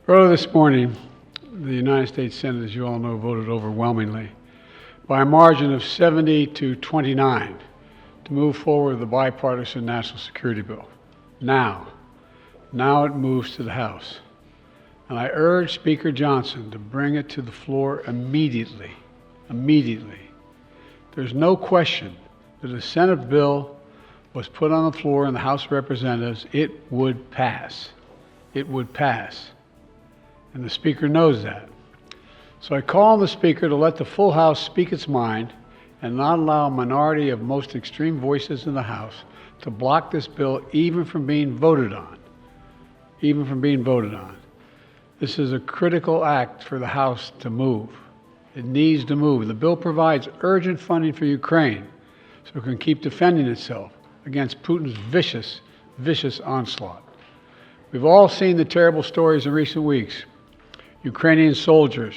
Earlier this morning, the United States Senate, as you all know, voted overwhelmingly by a margin of 70 to 29 to move forward with the bipartisan national security bill. Now it moves to the House. And I urge Speaker Johnson to bring it to the floor immediately. There's no question that if the Senate bill was put on the floor in the House of Representatives, it would pass. It would pass. And the Speaker knows that. So I call on the Speaker to let the full House speak its mind and not allow a minority of most extreme voices in the House to block this bill even from being voted on. This is a critical act for the House to move. It needs to move. The bill provides urgent funding for Ukraine so it can keep defending itself against Putin's vicious onslaught. We've all seen the terrible stories in recent weeks. Ukrainian soldiers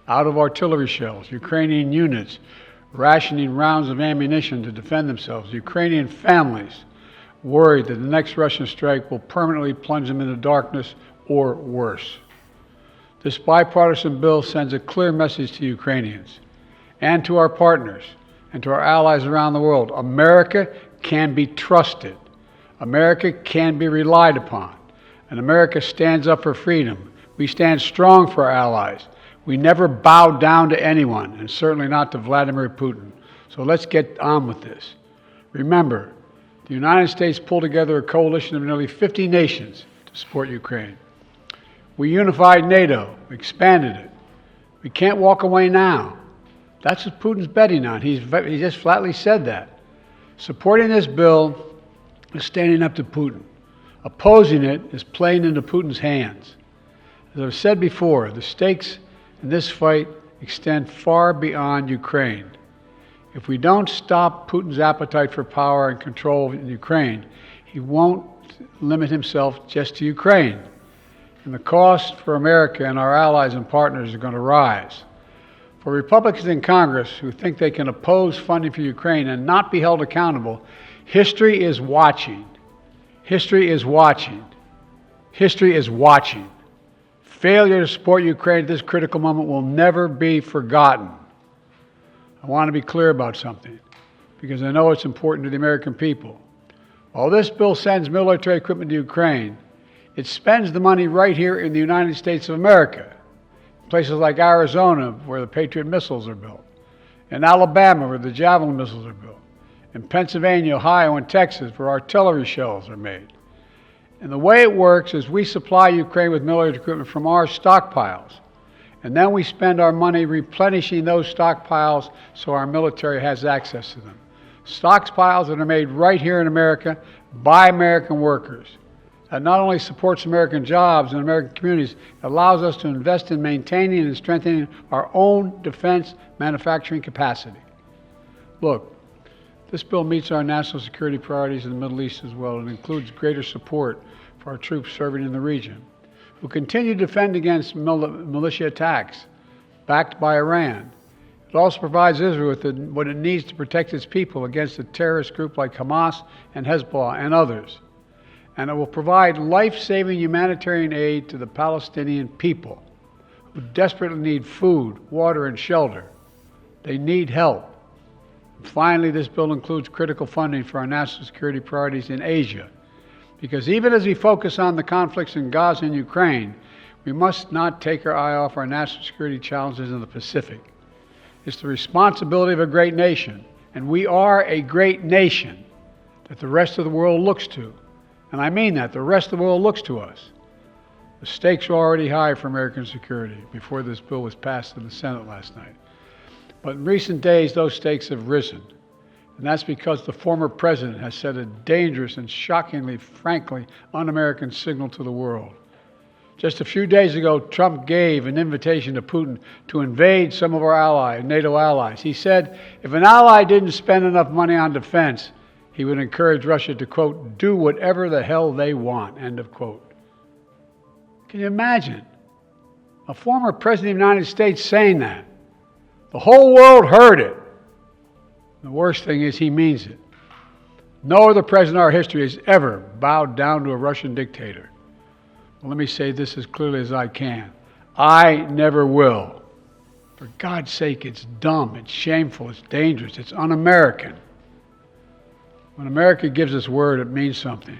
out of artillery shells, Ukrainian units rationing rounds of ammunition to defend themselves, Ukrainian families worried that the next Russian strike will permanently plunge them into darkness or worse. This bipartisan bill sends a clear message to Ukrainians and to our partners and to our allies around the world. America can be trusted. America can be relied upon. And America stands up for freedom. We stand strong for our allies. We never bow down to anyone, and certainly not to Vladimir Putin. So let's get on with this. Remember, the United States pulled together a coalition of nearly 50 nations to support Ukraine. We unified NATO, expanded it. We can't walk away now. That's what Putin's betting on. He just flatly said that. Supporting this bill is standing up to Putin. Opposing it is playing into Putin's hands. As I've said before, the stakes in this fight extend far beyond Ukraine. If we don't stop Putin's appetite for power and control in Ukraine, he won't limit himself just to Ukraine. And the cost for America and our allies and partners is going to rise. For Republicans in Congress who think they can oppose funding for Ukraine and not be held accountable, history is watching. History is watching. Failure to support Ukraine at this critical moment will never be forgotten. I want to be clear about something, because I know it's important to the American people. While this bill sends military equipment to Ukraine, it spends the money right here in the United States of America, places like Arizona, where the Patriot missiles are built, in Alabama, where the Javelin missiles are built, in Pennsylvania, Ohio, and Texas, where artillery shells are made. And the way it works is we supply Ukraine with military equipment from our stockpiles, and then we spend our money replenishing those stockpiles so our military has access to them. Stockpiles that are made right here in America by American workers. That not only supports American jobs and American communities, it allows us to invest in maintaining and strengthening our own defense manufacturing capacity. Look, this bill meets our national security priorities in the Middle East as well. It includes greater support for our troops serving in the region, who continue to defend against militia attacks backed by Iran. It also provides Israel with what it needs to protect its people against a terrorist group like Hamas and Hezbollah and others. And it will provide life-saving humanitarian aid to the Palestinian people, who desperately need food, water, and shelter. They need help. Finally, this bill includes critical funding for our national security priorities in Asia, because even as we focus on the conflicts in Gaza and Ukraine, we must not take our eye off our national security challenges in the Pacific. It's the responsibility of a great nation, and we are a great nation that the rest of the world looks to. And I mean that, the rest of the world looks to us. The stakes are already high for American security before this bill was passed in the Senate last night. But in recent days, those stakes have risen. And that's because the former president has sent a dangerous and shockingly, frankly, un-American signal to the world. Just a few days ago, Trump gave an invitation to Putin to invade some of our NATO allies. He said if an ally didn't spend enough money on defense, he would encourage Russia to, quote, do whatever the hell they want, end of quote. Can you imagine a former president of the United States saying that? The whole world heard it. The worst thing is he means it. No other president in our history has ever bowed down to a Russian dictator. Well, let me say this as clearly as I can. I never will. For God's sake, it's dumb, it's shameful, it's dangerous, it's un-American. When America gives its word, it means something.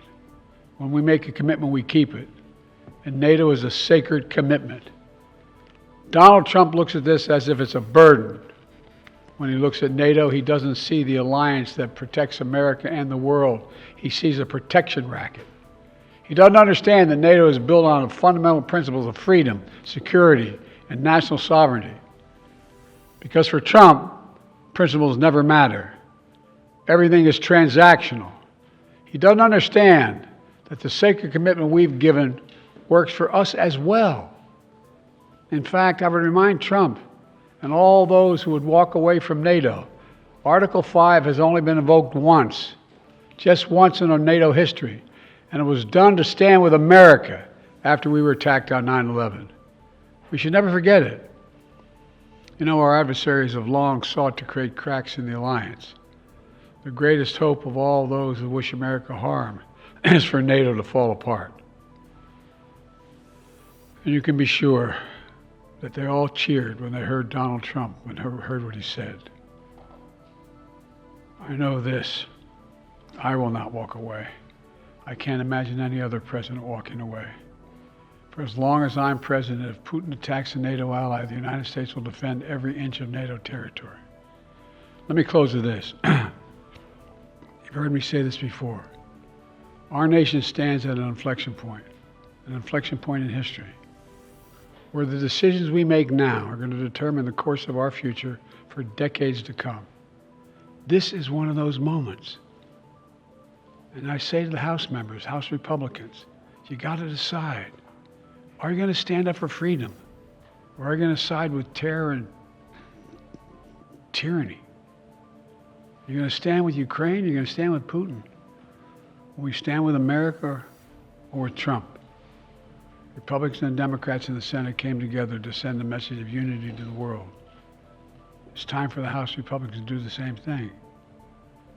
When we make a commitment, we keep it. And NATO is a sacred commitment. Donald Trump looks at this as if it's a burden. When he looks at NATO, he doesn't see the alliance that protects America and the world. He sees a protection racket. He doesn't understand that NATO is built on the fundamental principles of freedom, security, and national sovereignty. Because for Trump, principles never matter. Everything is transactional. He doesn't understand that the sacred commitment we've given works for us as well. In fact, I would remind Trump and all those who would walk away from NATO, Article 5 has only been invoked once, just once in our NATO history, and it was done to stand with America after we were attacked on 9/11. We should never forget it. You know, our adversaries have long sought to create cracks in the alliance. The greatest hope of all those who wish America harm is for NATO to fall apart. And you can be sure that they all cheered when they heard Donald Trump, when they heard what he said. I know this, I will not walk away. I can't imagine any other president walking away. For as long as I'm president, if Putin attacks a NATO ally, the United States will defend every inch of NATO territory. Let me close with this. You've heard me say this before. Our nation stands at an inflection point in history, where the decisions we make now are going to determine the course of our future for decades to come. This is one of those moments. And I say to the House members, House Republicans, you got to decide. Are you going to stand up for freedom? Or are you going to side with terror and tyranny? You're going to stand with Ukraine? You're going to stand with Putin? Will we stand with America or with Trump? Republicans and Democrats in the Senate came together to send a message of unity to the world. It's time for the House Republicans to do the same thing,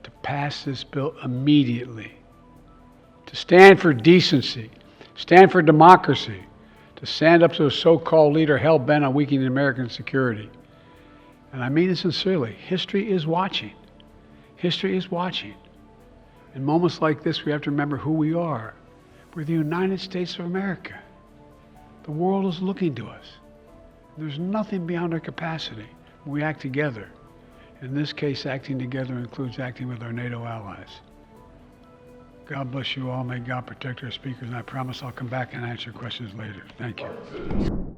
to pass this bill immediately, to stand for decency, stand for democracy, to stand up to a so-called leader hell-bent on weakening American security. And I mean it sincerely. History is watching. History is watching. In moments like this, we have to remember who we are. We're the United States of America. The world is looking to us. There's nothing beyond our capacity when we act together. In this case, acting together includes acting with our NATO allies. God bless you all. May God protect our speakers, and I promise I'll come back and answer questions later. Thank you.